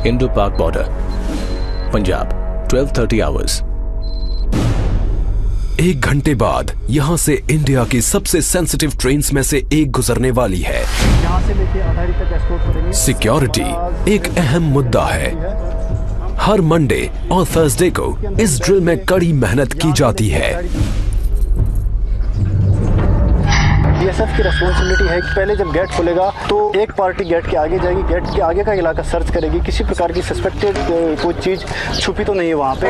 Indo-Pak border, Punjab, 12:30 hours. 1 घंटे बाद यहाँ से इंडिया की सबसे सेंसिटिव ट्रेन्स में से एक गुजरने वाली है। यहाँ से लेके अटारी तक एस्कॉर्ट करेंगे। सिक्योरिटी एक अहम मुद्दा है। हर मंडे और थर्सडे को इस ड्रिल में कड़ी मेहनत की जाती है। बीएसएफ की रिस्पॉन्सिबिलिटी है कि पहले जब गेट खुलेगा तो एक पार्टी गेट के आगे जाएगी, गेट के आगे का इलाका सर्च करेगी, किसी प्रकार की सस्पेक्टेड कोई चीज छुपी तो नहीं है वहाँ पे।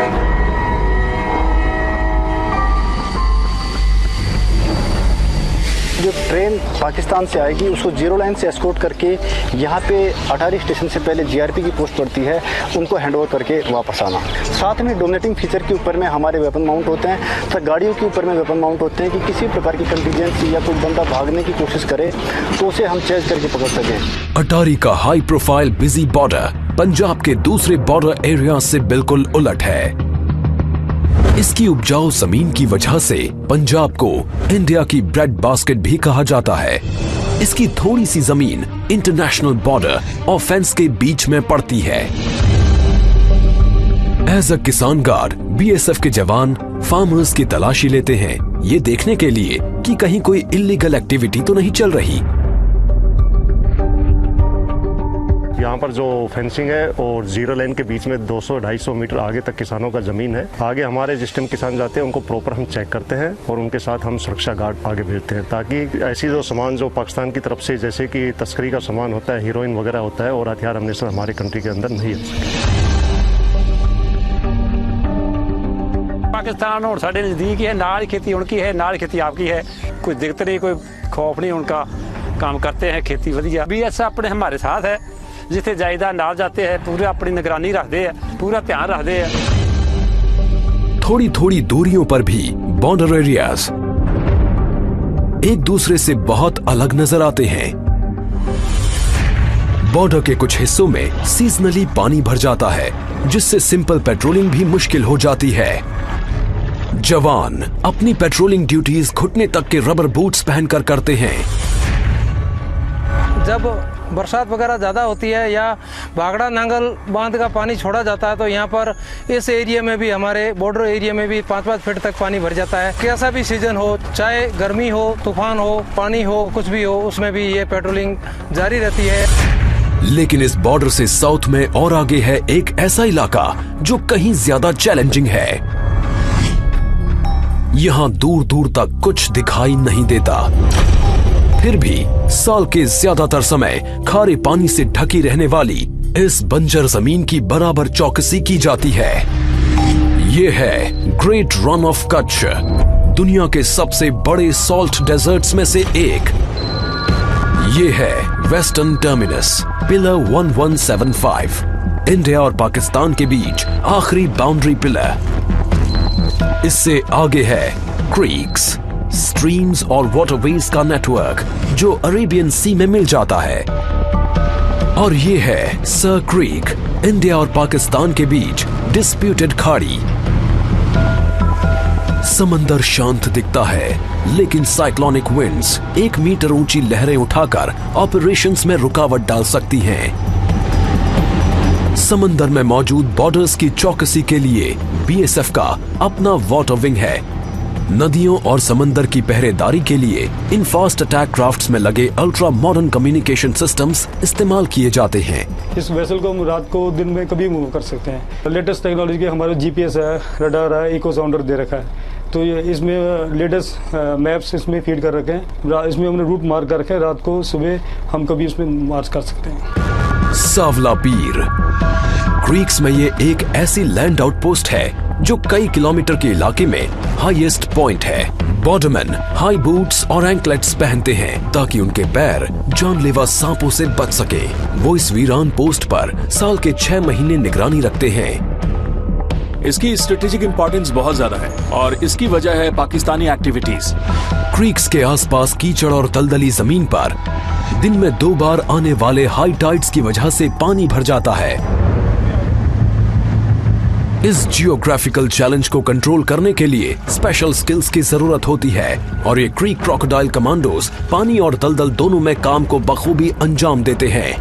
जो ट्रेन पाकिस्तान से आएगी उसको जीरो लाइन से एस्कॉर्ट करके यहाँ पे अटारी स्टेशन से पहले जीआरपी की पोस्ट पड़ती है, उनको हैंडओवर करके वापस आना। साथ में डोमिनेटिंग फीचर के ऊपर में हमारे वेपन माउंट होते हैं तथा गाड़ियों के ऊपर में वेपन माउंट होते हैं कि किसी प्रकार की कंटीजेंसी या कोई बंदा भागने की कोशिश करे तो उसे हम चेज करके पकड़ सकें। अटारी का high profile busy border Punjab के दूसरे बॉर्डर एरिया से बिल्कुल उलट है। इसकी उपजाऊ जमीन की वजह से पंजाब को इंडिया की ब्रेड बास्केट भी कहा जाता है। इसकी थोड़ी सी जमीन इंटरनेशनल बॉर्डर और फेंस के बीच में पड़ती है। एज अ किसान गार्ड बीएसएफ के जवान फार्मर्स की तलाशी लेते हैं, ये देखने के लिए कि कहीं कोई इलीगल एक्टिविटी तो नहीं चल रही। यहाँ पर जो फेंसिंग है और जीरो लाइन के बीच में 200-250 मीटर आगे तक किसानों का जमीन है। आगे हमारे जिस टाइम किसान जाते हैं उनको प्रॉपर हम चेक करते हैं और उनके साथ हम सुरक्षा गार्ड आगे भेजते हैं ताकि ऐसी जो सामान जो पाकिस्तान की तरफ से जैसे कि तस्करी का सामान होता है, हीरोइन वगैरह होता है और हथियार हमने हमारे कंट्री के अंदर नहीं आ सके। पाकिस्तान और साढ़े नज़दीक ही है, नाल ही खेती उनकी है, नाल खेती आपकी है, कोई दिक्कत नहीं, कोई खौफ नहीं, उनका काम करते हैं, खेती वधिया। बीएसएफ अपने हमारे साथ है, जिथे जायदा नाल जाते हैं पूरा अपनी निगरानी रखते हैं, पूरा ध्यान रखते हैं। थोड़ी थोड़ी दूरियों पर भी बॉर्डर एरियाज एक दूसरे से बहुत अलग नजर आते हैं। बॉर्डर के कुछ हिस्सों में सीजनली पानी भर जाता है, जिससे सिंपल पेट्रोलिंग भी मुश्किल हो जाती है। जवान अपनी पेट्रोलिंग ड्यूटीज घुटने तक के रबर बूट्स पहनकर करते हैं। जब बरसात वगैरह ज़्यादा होती है या भागड़ा नांगल बांध का पानी छोड़ा जाता है तो यहाँ पर इस एरिया में भी, हमारे बॉर्डर एरिया में भी 5-5 फीट तक पानी भर जाता है। कैसा भी सीजन हो, चाहे गर्मी हो, तूफान हो, पानी हो, कुछ भी हो, उसमें भी ये पेट्रोलिंग जारी रहती है। लेकिन इस बॉर्डर से साउथ में और आगे है एक ऐसा इलाका जो कहीं ज्यादा चैलेंजिंग है। यहाँ दूर दूर तक कुछ दिखाई नहीं देता, फिर भी साल के ज्यादातर समय खारे पानी से ढकी रहने वाली इस बंजर जमीन की बराबर चौकसी की जाती है। ये है ग्रेट रन ऑफ कच्छ, दुनिया के सबसे बड़े सॉल्ट डेजर्ट्स में से एक। ये है वेस्टर्न टर्मिनस पिलर 1175, इंडिया और पाकिस्तान के बीच आखिरी बाउंड्री पिलर। इससे आगे है क्रीक्स, स्ट्रीम्स और वाटरवेज का नेटवर्क जो अरेबियन सी में मिल जाता है। और ये है सर क्रीक, इंडिया और पाकिस्तान के बीच डिस्प्यूटेड खाड़ी। समंदर शांत दिखता है, लेकिन साइक्लोनिक विंड्स 1 मीटर ऊंची लहरें उठाकर ऑपरेशंस में रुकावट डाल सकती हैं। समंदर में मौजूद बॉर्डर्स की चौकसी के लिए बीएसएफ का अपना वाटर विंग है। नदियों और समंदर की पहरेदारी के लिए इन फास्ट अटैक क्राफ्ट्स में लगे अल्ट्रा मॉडर्न कम्युनिकेशन सिस्टम्स इस्तेमाल किए जाते हैं। इस वेसल को हम रात को दिन में कभी मूव कर सकते हैं। लेटेस्ट टेक्नोलॉजी के हमारे जीपीएस है, रडार है, इको साउंडर दे रखा है, तो ये इसमें लेटेस्ट मैप्स इसमें फीड कर रखे हैं। इसमें हमने रूट मार्क कर रखे हैं, रात को सुबह हम कभी इसमें मार्च कर सकते हैं। सावला पीर क्रीक्स में ये एक ऐसी लैंड आउटपोस्ट है जो कई किलोमीटर के इलाके में हाईएस्ट पॉइंट है। बॉर्डरमैन हाई बूट्स और एंकलेट्स पहनते हैं ताकि उनके पैर जानलेवा सांपों से बच सके। वो इस वीरान पोस्ट पर साल के 6 महीने निगरानी रखते हैं। इसकी स्ट्रेटेजिक इंपॉर्टेंस बहुत ज्यादा है और इसकी वजह है पाकिस्तानी एक्टिविटीज। क्रीक्स के आसपास कीचड़ और दलदली जमीन पर दिन में 2 बार आने वाले हाई टाइड्स की वजह से पानी भर जाता है। इस जियोग्राफिकल चैलेंज को कंट्रोल करने के लिए स्पेशल स्किल्स की जरूरत होती है और ये क्रीक क्रोकोडाइल कमांडोज पानी और दलदल दोनों में काम को बखूबी अंजाम देते हैं।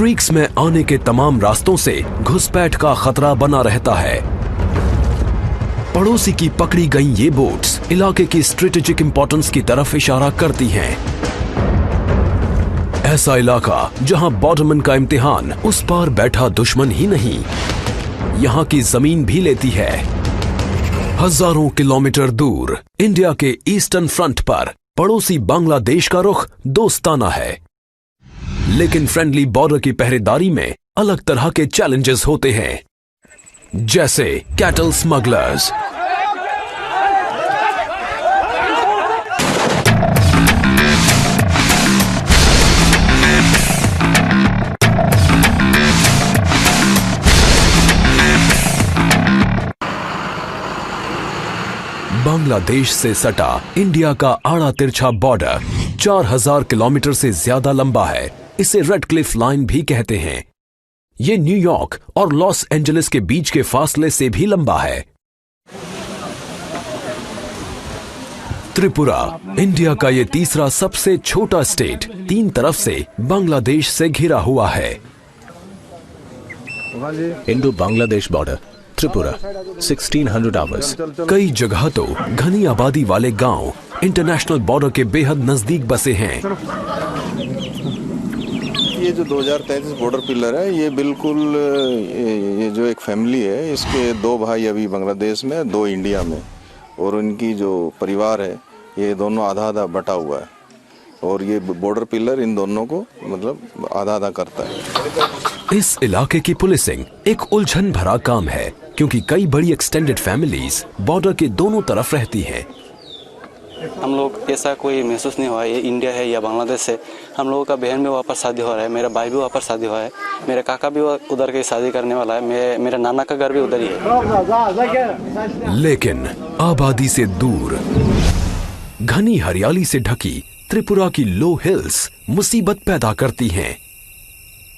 क्रीक्स में आने के तमाम रास्तों से घुसपैठ का खतरा बना रहता है। पड़ोसी की पकड़ी गई ये बोट्स इलाके की स्ट्रेटेजिक इंपॉर्टेंस की तरफ इशारा करती हैं। ऐसा इलाका जहां बॉर्डरमैन का इम्तिहान उस पार बैठा दुश्मन ही नहीं, यहां की जमीन भी लेती है। हजारों किलोमीटर दूर इंडिया के ईस्टर्न फ्रंट पर पड़ोसी बांग्लादेश का रुख दोस्ताना है, लेकिन फ्रेंडली बॉर्डर की पहरेदारी में अलग तरह के चैलेंजेस होते हैं, जैसे कैटल स्मगलर्स, बांग्लादेश से सटा इंडिया का आड़ा तिरछा बॉर्डर 4000 किलोमीटर से ज्यादा लंबा है। इसे रेड क्लिफ लाइन भी कहते हैं। ये न्यूयॉर्क और लॉस एंजलिस के बीच के फासले से भी लंबा है। त्रिपुरा इंडिया का ये तीसरा सबसे छोटा स्टेट 3 तरफ से बांग्लादेश से घिरा हुआ है। Indo Bangladesh border, Tripura, 1600 hours. कई जगह तो घनी आबादी वाले गांव इंटरनेशनल बॉर्डर के बेहद नजदीक बसे हैं। ये जो 2033 बॉर्डर पिलर है, ये बिल्कुल ये जो एक फैमिली है, इसके 2 भाई अभी बांग्लादेश में, 2 इंडिया में, और उनकी जो परिवार है ये दोनों आधा आधा बटा हुआ है, और ये बॉर्डर पिलर इन दोनों को मतलब आधा आधा करता है। इस इलाके की पुलिसिंग एक उलझन भरा काम है, क्योंकि कई बड़ी एक्सटेंडेड फैमिलीज बॉर्डर के दोनों तरफ रहती हैं। हम लोग ऐसा कोई महसूस नहीं हुआ ये इंडिया है या बांग्लादेश है। हम लोगों का बहन भी वहाँ पर शादी हो रहा है, मेरा भाई भी वहाँ पर शादी हुआ है, मेरा काका भी उधर की शादी करने वाला है, मेरा नाना का घर भी उधर ही है। लेकिन आबादी से दूर घनी हरियाली से ढकी त्रिपुरा की लो हिल्स मुसीबत पैदा करती हैं।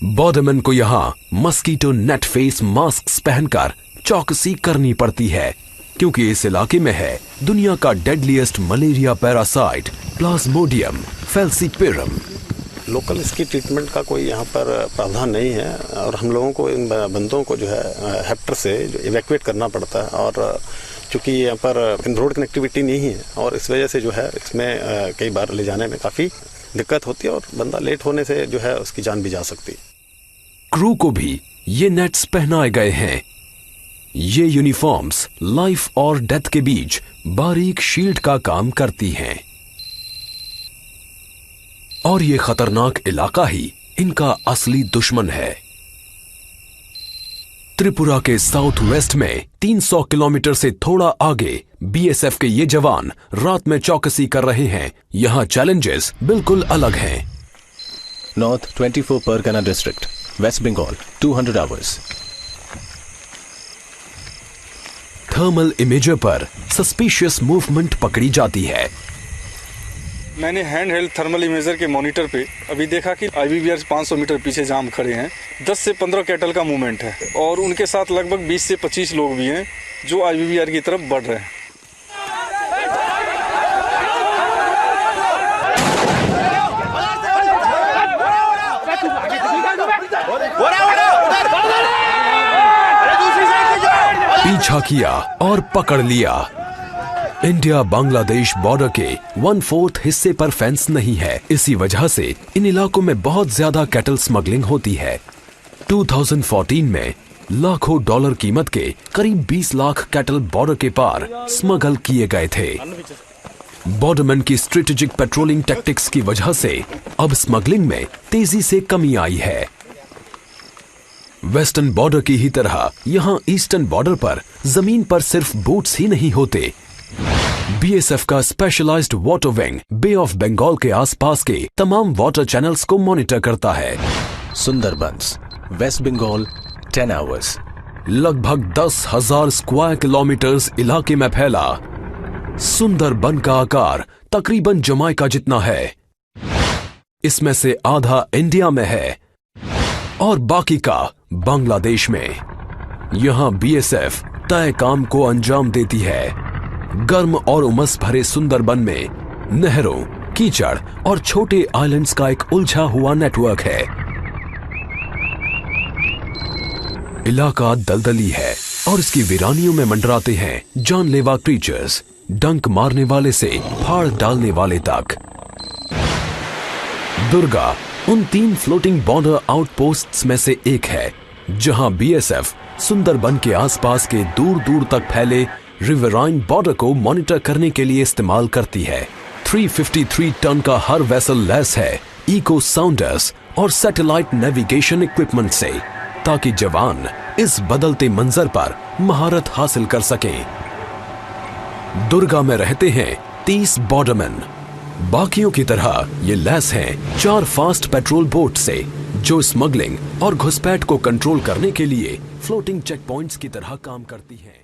बॉर्डरमैन को यहाँ मस्कीटो नेट फेस मास्क पहनकर चौकसी करनी पड़ती है, क्योंकि इस इलाके में है दुनिया का deadliest malaria parasite plasmodium falciparum. Local इसकी ट्रीटमेंट का कोई यहाँ पर प्रावधान नहीं है, और हम लोगों को इन बंदों को जो है हेप्टर से जो इवैक्यूएट करना पड़ता है, और चूँकि यहाँ पर रोड कनेक्टिविटी नहीं है, और इस वजह से जो है इसमें कई बार ले जाने में काफ़ी दिक्कत होती है, और बंदा लेट होने से जो है उसकी जान भी जा सकती है। क्रू को भी ये नेट्स पहनाए गए हैं। ये यूनिफॉर्म्स लाइफ और डेथ के बीच बारीक शील्ड का काम करती हैं, और ये खतरनाक इलाका ही इनका असली दुश्मन है। त्रिपुरा के साउथ वेस्ट में 300 किलोमीटर से थोड़ा आगे बीएसएफ के ये जवान रात में चौकसी कर रहे हैं। यहाँ चैलेंजेस बिल्कुल अलग हैं। North 24 Pargana district, West Bengal, 200 hours. Thermal imager पर सस्पिशियस मूवमेंट पकड़ी जाती है। मैंने हैंड हेल्ड थर्मल इमेजर के मॉनिटर पे अभी देखा कि आईबीबीआर 500 मीटर पीछे जाम खड़े हैं। 10 से 15 कैटल का मूवमेंट है, और उनके साथ लगभग 20 से 25 लोग भी हैं जो आईबीबीआर की तरफ बढ़ रहे हैं। पीछा किया और पकड़ लिया। इंडिया बांग्लादेश बॉर्डर के 1/4 हिस्से पर फेंस नहीं है। इसी वजह से इन इलाकों में बहुत ज्यादा कैटल स्मगलिंग होती है। 2014 में लाखों डॉलर कीमत के करीब 20 लाख कैटल बॉर्डर के पार स्मगल किए गए थे। बॉर्डरमैन की स्ट्रेटेजिक पेट्रोलिंग टैक्टिक्स की वजह से अब स्मगलिंग में तेजी से कमी आई है। वेस्टर्न बॉर्डर की ही तरह यहां ईस्टर्न बॉर्डर पर जमीन पर सिर्फ बोट्स ही नहीं होते। बीएसएफ का specialised water wing Bay of Bengal के आसपास के तमाम वाटर चैनल्स को मॉनिटर करता है। Sundarbans, West Bengal, 10 hours. लगभग 10,000 स्क्वायर किलोमीटर्स इलाके में फैला सुंदरबन का आकार तकरीबन जमाइका जितना है। इसमें से आधा इंडिया में है और बाकी का बांग्लादेश में। यहां बीएसएफ तय काम को अंजाम देती है। गर्म और उमस भरे सुंदरबन में नहरों, कीचड़ और छोटे आइलैंड्स का एक उलझा हुआ नेटवर्क है। इलाका दलदली है और इसकी वीरानियों में मंडराते हैं जानलेवा क्रीचर्स, डंक मारने वाले से फाड़ डालने वाले तक। दुर्गा उन 3 फ्लोटिंग बॉर्डर आउटपोस्ट्स में से एक है जहां बीएसएफ सुंदरबन के आसपास के दूर दूर तक फैले रिवराइन बॉर्डर को मॉनिटर करने के लिए इस्तेमाल करती है। 353 टन का हर वेसल लैस है इको साउंडर्स और सैटेलाइट नेविगेशन इक्विपमेंट से, ताकि जवान इस बदलते मंजर पर महारत हासिल कर सकें। दुर्गा में रहते हैं 30 बॉर्डरमैन। बाकियों की तरह ये लैस हैं 4 फास्ट पेट्रोल बोट से, जो स्मगलिंग और घुसपैठ को कंट्रोल करने के लिए फ्लोटिंग चेक पॉइंट्स की तरह काम करती हैं।